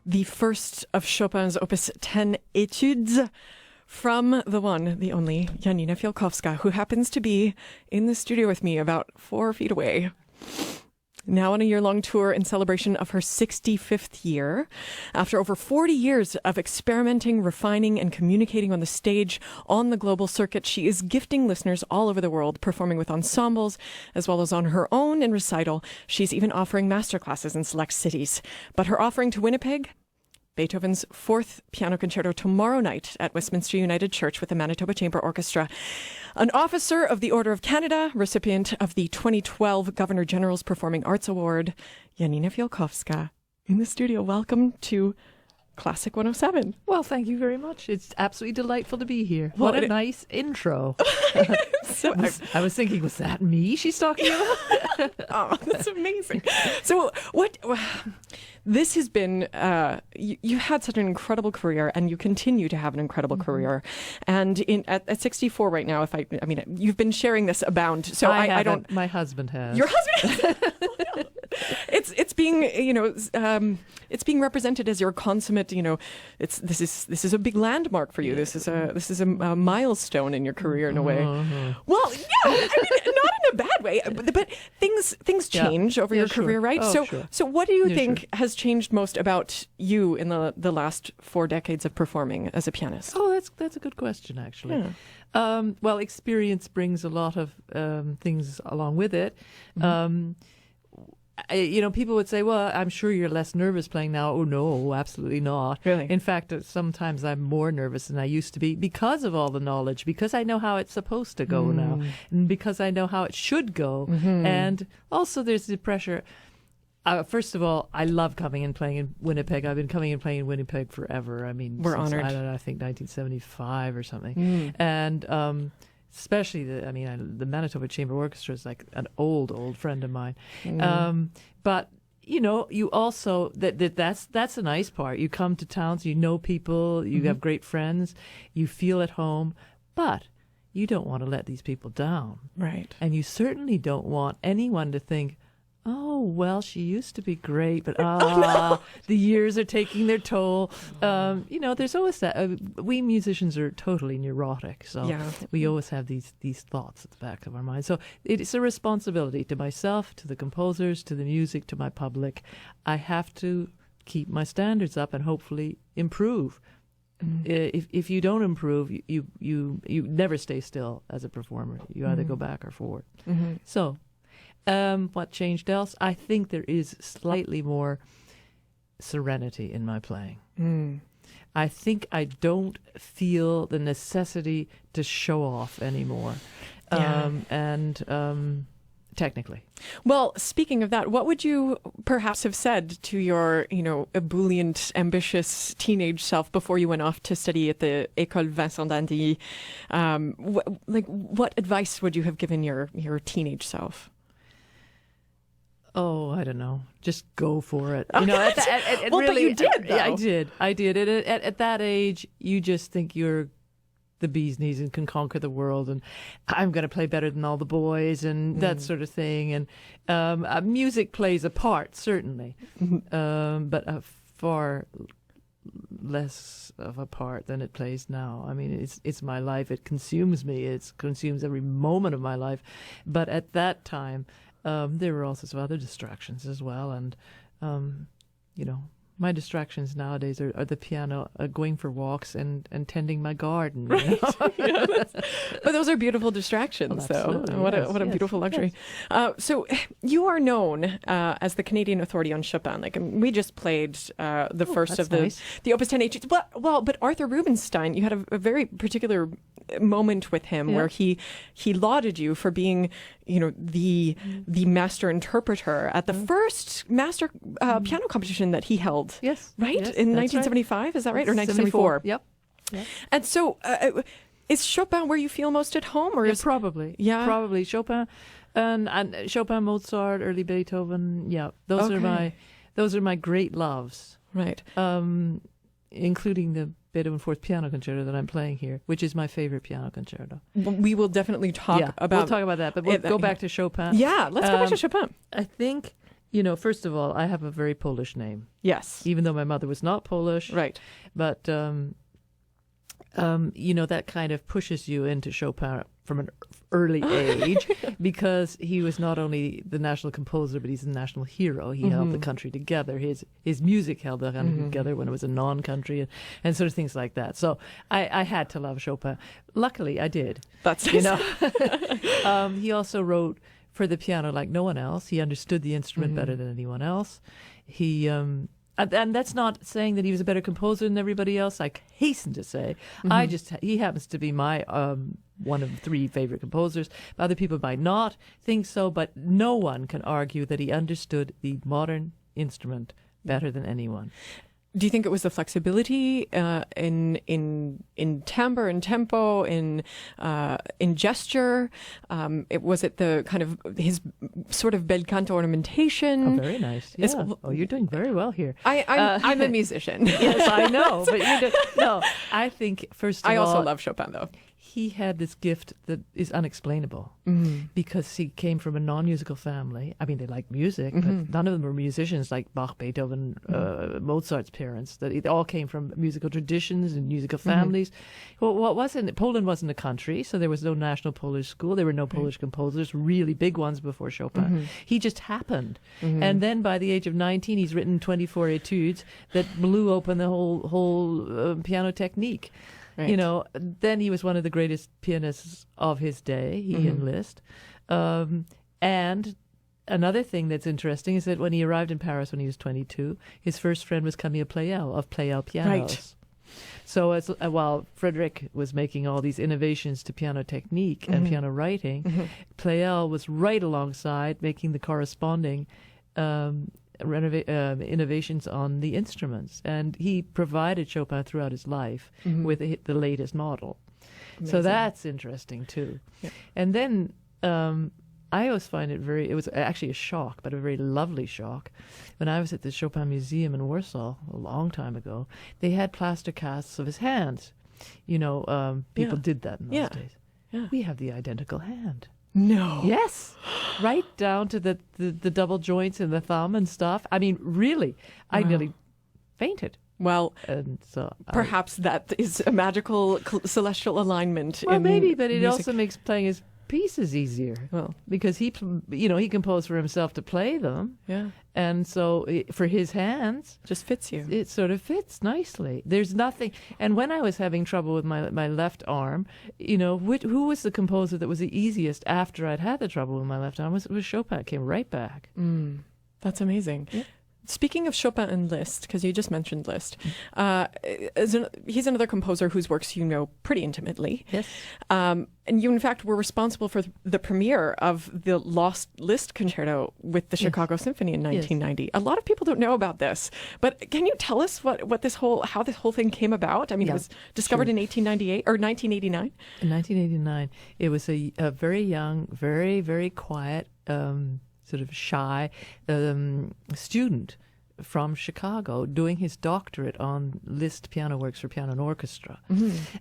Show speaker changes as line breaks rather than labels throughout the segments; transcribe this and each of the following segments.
the first of Chopin's Opus 10 Etudes from the one, the only, Janina Fialkowska, who happens to be in the studio with me about 4 feet away. Now on a year-long tour in celebration of her 65th year. After over 40 years of experimenting, refining, and communicating on the stage on the global circuit, she is gifting listeners all over the world, performing with ensembles, as well as on her own in recital. She's even offering masterclasses in select cities. But her offering to Winnipeg, Beethoven's 4th piano concerto tomorrow night at Westminster United Church with the Manitoba Chamber Orchestra. An officer of the Order of Canada, recipient of the 2012 Governor General's Performing Arts Award, Janina Fialkowska, in the studio. Welcome to Classic 107.
Well, thank you very much. It's absolutely delightful to be here. What a nice intro.
So
I was thinking, was that me she's talking about?
Oh, that's amazing. So this has been, you had such an incredible career, and you continue to have an incredible career. And at 64 right now, I mean, you've been sharing this abound. So I don't.
My husband has.
Your husband has. It's being, it's being represented as your consummate, this is a big landmark for you. This is a milestone in your career in a way.
Mm-hmm.
Well, yeah, I mean, not in a bad way, but things change over your career, right?
Oh, sure.
So what do you think has changed most about you in the last 4 decades of performing as a pianist?
Oh, that's a good question, actually. Yeah. Well, experience brings a lot of things along with it. Mm-hmm. People would say, well, I'm sure you're less nervous playing now. Oh, no, absolutely not.
Really?
In fact, sometimes I'm more nervous than I used to be because of all the knowledge, because I know how it's supposed to go now, and because I know how it should go. Mm-hmm. And also there's the pressure. First of all, I love coming and playing in Winnipeg. I've been coming and playing in Winnipeg forever. I mean,
we're honored.
I think 1975 or something. And especially the Manitoba Chamber Orchestra is like an old friend of mine. But you also that's a nice part. You come to towns, you know people, you have great friends, you feel at home, but you don't want to let these people down,
right? And
you certainly don't want anyone to think, oh, well, she used to be great, but the years are taking their toll. There's always that. We musicians are totally neurotic, so we always have these thoughts at the back of our mind. So it's a responsibility to myself, to the composers, to the music, to my public. I have to keep my standards up and hopefully improve. If you don't improve, you never stay still as a performer. You either go back or forward. Mm-hmm. So. What changed else? I think there is slightly more serenity in my playing. I think I don't feel the necessity to show off anymore. Technically. Well,
speaking of that, what would you perhaps have said to your, ebullient, ambitious teenage self before you went off to study at the École Vincent d'Indy? What advice would you have given your teenage self?
Oh, I don't know. Just go for it.
But you did, though.
I did. At that age, you just think you're the bee's knees and can conquer the world, and I'm going to play better than all the boys, and that sort of thing. And music plays a part, certainly, but a far less of a part than it plays now. I mean, it's my life. It consumes me. It consumes every moment of my life. But at that time, there were all sorts of other distractions as well, and my distractions nowadays are the piano, going for walks, and tending my garden.
Right. But those are beautiful distractions, though. What a beautiful luxury. Yes. So you are known as the Canadian authority on Chopin. We just played the first of the Opus 10 Etudes. Well, but Arthur Rubinstein, you had a very particular moment with him where he lauded you for being, the master interpreter at the first master piano competition that he held.
Yes.
Right?
Yes,
in 1975,
right.
Is that right? Or 1974?
Yep.
And so is Chopin where you feel most at home? Or
probably.
Yeah.
Probably. Chopin and Chopin, Mozart, early Beethoven. Yeah. Those are my great loves.
Right.
Including the Beethoven 4th Piano Concerto that I'm playing here, which is my favorite piano concerto.
We will definitely talk about...
We'll talk about that, but we'll go back to Chopin.
Yeah, let's go back to Chopin.
I think First of all, I have a very Polish name,
Yes.
even though my mother was not Polish.
Right.
But, that kind of pushes you into Chopin from an early age because he was not only the national composer, but he's the national hero. He held the country together. His music held the country together when it was a non-country and sort of things like that. So I had to love Chopin. Luckily, I did.
That's
He also wrote for the piano like no one else. He understood the instrument better than anyone else. He and that's not saying that he was a better composer than everybody else. I hasten to say, he happens to be my one of 3 favorite composers. Other people might not think so, but no one can argue that he understood the modern instrument better than anyone.
Do you think it was the flexibility in timbre and tempo, in gesture? Was it the kind of his sort of bel canto ornamentation?
Oh, very nice. Yeah. You're doing very well here.
I'm a musician.
Yes, I know. But no, I think first of all,
I also love Chopin, though.
He had this gift that is unexplainable because he came from a non-musical family. I mean, they liked music, but none of them were musicians like Bach, Beethoven, Mozart's parents. That it all came from musical traditions and musical families. Well, Poland wasn't a country, so there was no national Polish school. There were no Polish composers, really big ones before Chopin. He just happened. And then by the age of 19, he's written 24 etudes that blew open the whole piano technique.
Right.
Then he was one of the greatest pianists of his day, he and Liszt. And another thing that's interesting is that when he arrived in Paris when he was 22, his first friend was Camille Pleyel of Pleyel Pianos.
Right.
So while Frédéric was making all these innovations to piano technique and piano writing, Pleyel was right alongside making the corresponding innovations on the instruments, and he provided Chopin throughout his life with the latest model. Amazing. So that's interesting too. Yeah. And then I always find it was actually a shock, but a very lovely shock. When I was at the Chopin Museum in Warsaw a long time ago, they had plaster casts of his hands. People did that in those days. Yeah. We have the identical hand.
No.
Yes. Right down to the double joints in the thumb and stuff. I mean, really, I nearly fainted.
Well,
and so
perhaps that is a magical celestial alignment.
Well, maybe, but it also makes playing his pieces easier. Well, because he composed for himself to play them. Yeah. And so for his hands,
just fits you.
It sort of fits nicely. There's nothing. And when I was having trouble with my left arm, who was the composer that was the easiest after I'd had the trouble with my left arm? It was Chopin. It came right back.
That's amazing. Yeah. Speaking of Chopin and Liszt, because you just mentioned Liszt, he's another composer whose works you know pretty intimately.
Yes.
And you, in fact, were responsible for the premiere of the Lost Liszt Concerto with the Chicago Symphony in 1990. Yes. A lot of people don't know about this, but can you tell us how this whole thing came about? I mean, it was discovered in 1898 or 1989.
In 1989, it was a very young, very, very quiet, sort of shy student from Chicago doing his doctorate on Liszt piano works for piano and orchestra.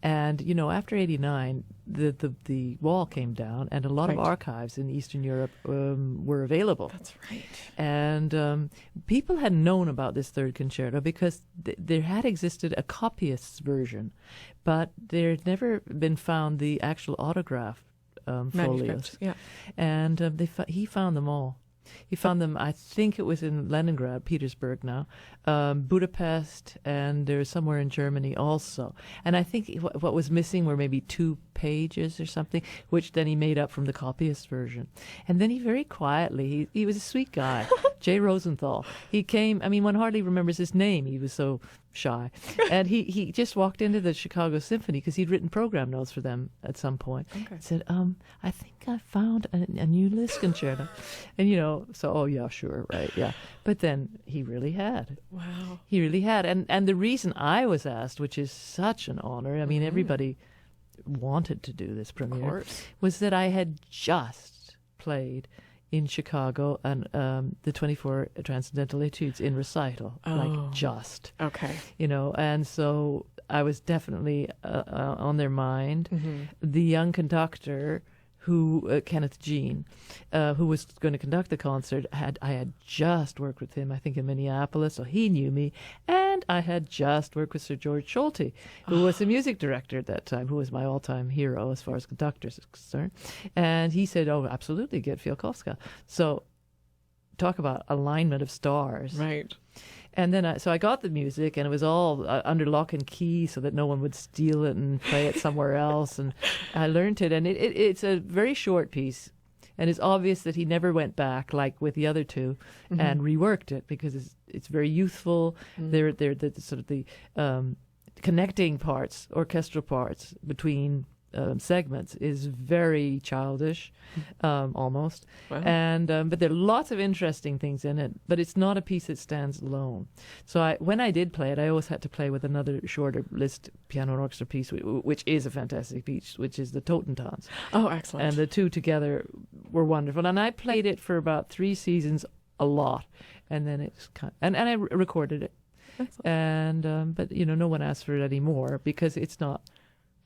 And, after 89, the wall came down and a lot of archives in Eastern Europe were available.
That's right.
And people had known about this third concerto because there had existed a copyist's version, but there had never been found the actual autograph folios. Yeah. And he found them all. He found them, I think it was in Leningrad, Petersburg now, Budapest, and there's somewhere in Germany also. And I think what was missing were maybe 2 pages or something, which then he made up from the copyist version. And then he very quietly, he was a sweet guy, Jay Rosenthal. He came, one hardly remembers his name. He was so shy. And he just walked into the Chicago Symphony because he'd written program notes for them at some point. Okay. Said, I think I found a new Liszt concerto. And, so, yeah, sure, right, yeah. But then he really had.
Wow.
He really had. And the reason I was asked, which is such an honor, everybody wanted to do this premiere, was that I had just played in Chicago and the 24 Transcendental Etudes in recital, just.
Okay.
And so I was definitely on their mind. The young conductor Kenneth Jean, who was going to conduct the concert. I had just worked with him, I think, in Minneapolis, so he knew me. And I had just worked with Sir George Solti, who was the music director at that time, who was my all-time hero as far as conductors is concerned. And he said, "Oh, absolutely, get Fialkowska." So talk about alignment of stars.
Right.
And then I got the music, and it was all under lock and key so that no one would steal it and play it somewhere else. And I learned it, and it's a very short piece, and it's obvious that he never went back like with the other two and reworked it, because it's very youthful. They're the sort of the connecting parts, orchestral parts between segments is very childish, almost.
Wow.
And but there are lots of interesting things in it, but it's not a piece that stands alone. So when I did play it, I always had to play with another shorter Liszt piano and orchestra piece, which is a fantastic piece, which is the Totentans.
Oh, excellent.
And the two together were wonderful. And I played it for about 3 seasons, a lot, and then it's and I recorded it.
Excellent.
And but no one asked for it anymore because it's not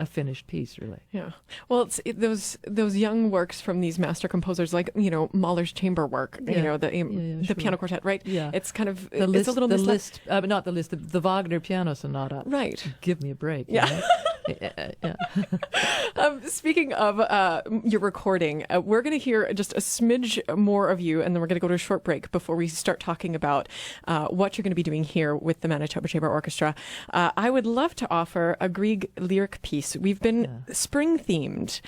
a finished piece, really.
Yeah. Well, those young works from these master composers, like Mahler's chamber work, the
sure.
piano quartet, right?
Yeah.
It's kind of
The
it's a little
Liszt, not the Liszt, the Wagner piano sonata.
right.
Give me a break.
Yeah.
Yeah.
Speaking of your recording, we're going to hear just a smidge more of you, and then we're going to go to a short break before we start talking about what you're going to be doing here with the Manitoba Chamber Orchestra. I would love to offer a Grieg lyric piece. We've been spring themed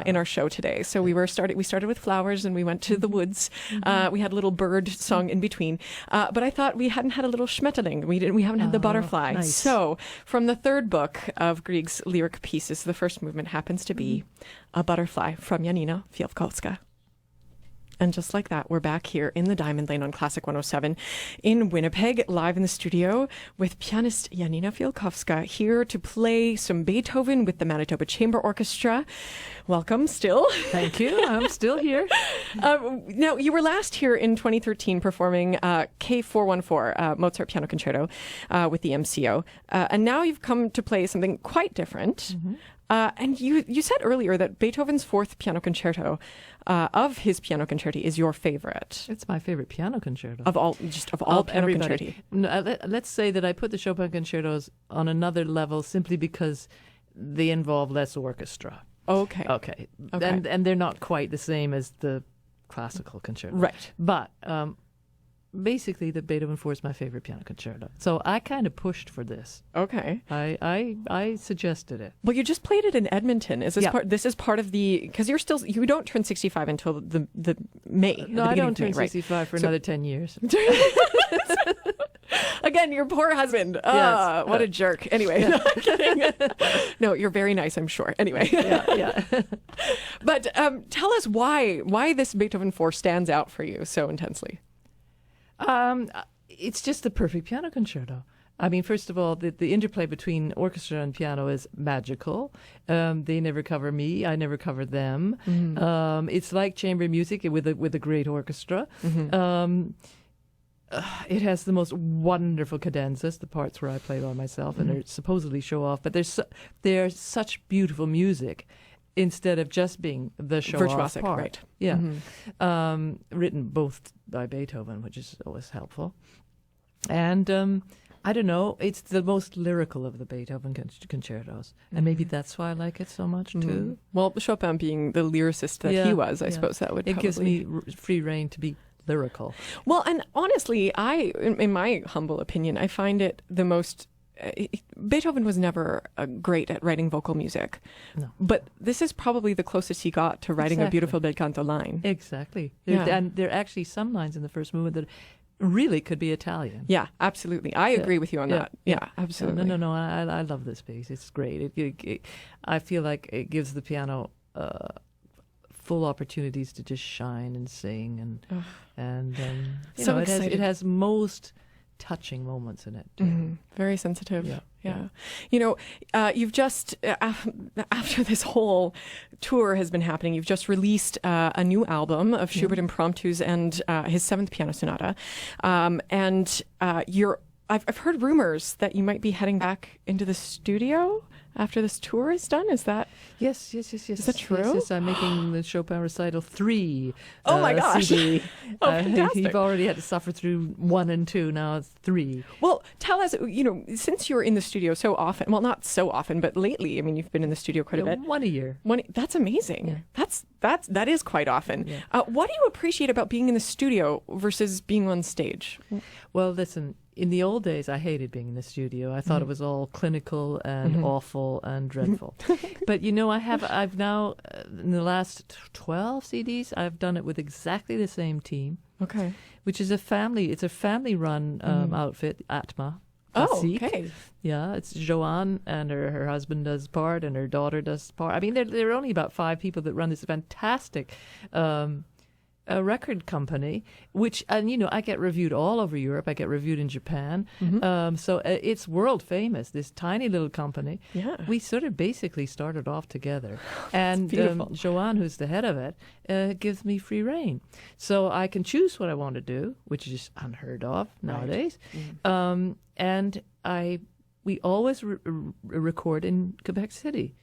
in our show today, so we started with flowers and we went to the woods. We had a little bird song in between, but I thought we hadn't had a little Schmetterling. We haven't had the butterfly.
Nice.
So from the third book of Grieg's lyric pieces, the first movement happens to be a butterfly from Janina Fialkowska. And just like that, we're back here in the Diamond Lane on Classic 107 in Winnipeg, live in the studio with pianist Janina Fialkowska, here to play some Beethoven with the Manitoba Chamber Orchestra. Welcome still.
Thank you. I'm still here.
Now, you were last here in 2013 performing K414, Mozart Piano Concerto with the MCO. And now you've come to play something quite different. And you said earlier that Beethoven's fourth piano concerto of his piano concerti is your favorite.
It's my favorite piano concerto.
Of all piano
everybody.
concerti.
Let's say that I put the Chopin concertos on another level simply because they involve less orchestra.
Okay.
And they're not quite the same as the classical concerto.
Right.
But basically, the Beethoven 4 is my favorite piano concerto. So I kind of pushed for this.
Okay.
I suggested it.
Well, you just played it in Edmonton. Is this
Yeah.
part? This is part of the, because you don't turn 65 until the May.
No, I don't turn 65 for another 10 years.
Again, your poor husband.
Yes.
What a jerk. Anyway, no, I'm kidding. No, you're very nice, I'm sure. Anyway.
Yeah.
But tell us why this Beethoven 4 stands out for you so intensely.
It's just the perfect piano concerto. I mean, first of all, the interplay between orchestra and piano is magical. They never cover me. I never cover them. It's like chamber music with a great orchestra. It has the most wonderful cadenzas, the parts where I play by myself, and they're supposedly show off. But they're such beautiful music instead of just being the show off part.
Right.
Yeah. Written both by Beethoven, which is always helpful. And I don't know, it's the most lyrical of the Beethoven concertos. And maybe that's why I like it so much, too.
Well, Chopin being the lyricist that he was, I suppose that would
It
probably...
gives me free rein to be lyrical.
Well, and honestly, in my humble opinion, I find it the most... Beethoven was never great at writing vocal music. No. But this is probably the closest he got to writing a beautiful bel canto line.
Exactly.
Yeah.
And there are actually some lines in the first movement that really could be Italian.
Yeah, absolutely. I agree with you on that. Yeah, absolutely.
No. I love this piece. It's great. I feel like it gives the piano full opportunities to just shine and sing, and
so
it has most touching moments in it.
Very sensitive.
Yeah.
You've just, after this whole tour has been happening, you've just released a new album of Schubert Impromptus and his seventh piano sonata. I've heard rumors that you might be heading back into the studio after this tour is done. Is that?
Yes.
Is that true?
Yes, I'm making the Chopin Recital 3
Oh my gosh.
CD.
Oh, fantastic.
You've already had to suffer through 1 and 2, now it's 3.
Well, tell us, since you're in the studio so often, well, not so often, but lately, I mean, you've been in the studio quite a bit.
1 a year.
That's amazing.
Yeah.
That is quite often.
Yeah.
What do you appreciate about being in the studio versus being on stage?
Well, listen, in the old days, I hated being in the studio. I thought it was all clinical and awful and dreadful. But, I've now, in the last 12 CDs, I've done it with exactly the same team.
Okay.
Which is it's a family-run outfit, Atma.
Oh,
Classique.
okay.
Yeah, it's Joanne, and her husband does part, and her daughter does part. I mean, there are only about 5 people that run this fantastic a record company, which, and I get reviewed all over Europe. I get reviewed in Japan. So it's world famous, this tiny little company.
Yeah.
We sort of basically started off together. And
beautiful.
Joanne, who's the head of it, gives me free rein. So I can choose what I want to do, which is unheard of nowadays. And we always record in Quebec City.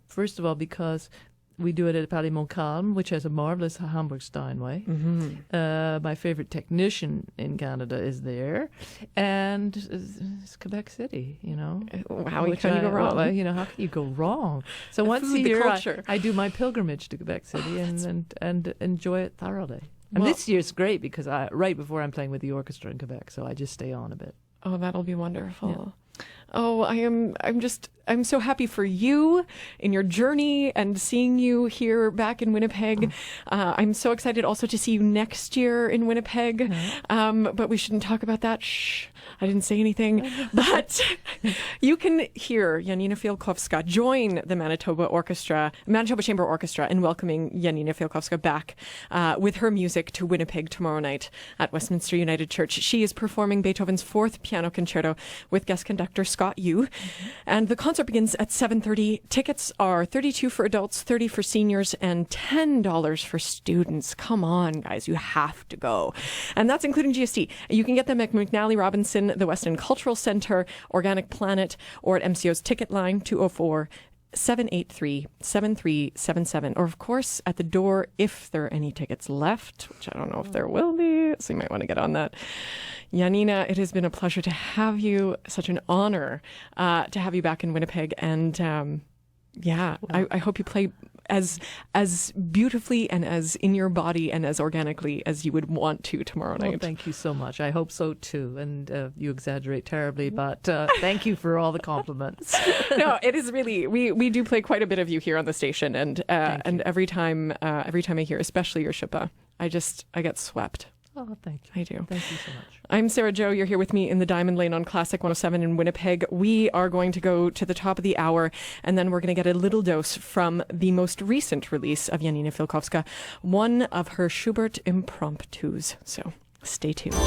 First of all, because we do it at Palais Montcalm, which has a marvelous Hamburg Steinway. My favorite technician in Canada is there, and it's Quebec City.
How can you go wrong?
How can you go wrong? So once
Food,
a
the
year,
culture.
I do my pilgrimage to Quebec City and enjoy it thoroughly. And this year's great because right before I'm playing with the orchestra in Quebec, so I just stay on a bit.
Oh, that'll be wonderful. Yeah. Oh, I'm so happy for you in your journey and seeing you here back in Winnipeg. I'm so excited also to see you next year in Winnipeg. But we shouldn't talk about that. Shh. I didn't say anything. But you can hear Janina Fialkowska join the Manitoba Chamber Orchestra in welcoming Janina Fialkowska back with her music to Winnipeg tomorrow night at Westminster United Church. She is performing Beethoven's 4th Piano Concerto with guest conductor Scott Yu. And the concert begins at 7:30. Tickets are $32 for adults, $30 for seniors, and $10 for students. Come on, guys, you have to go. And that's including GST. You can get them at McNally Robinson, the West End Cultural Center, Organic Planet, or at MCO's ticket line 204-783-7377. Or, of course, at the door if there are any tickets left, which I don't know if there will be, so you might want to get on that. Janina, it has been a pleasure to have you. Such an honor to have you back in Winnipeg. And I hope you play as beautifully and as in your body and as organically as you would want to tomorrow night.
Well, thank you so much. I hope so too. And you exaggerate terribly, but thank you for all the compliments.
No, it is really, we do play quite a bit of you here on the station, and every time I hear, especially your Chopin, I get swept.
Oh, thank you.
I do.
Thank you so much.
I'm Sarah Jo. You're here with me in the Diamond Lane on Classic 107 in Winnipeg. We are going to go to the top of the hour, and then we're going to get a little dose from the most recent release of Janina Fialkowska, one of her Schubert impromptus. So stay tuned.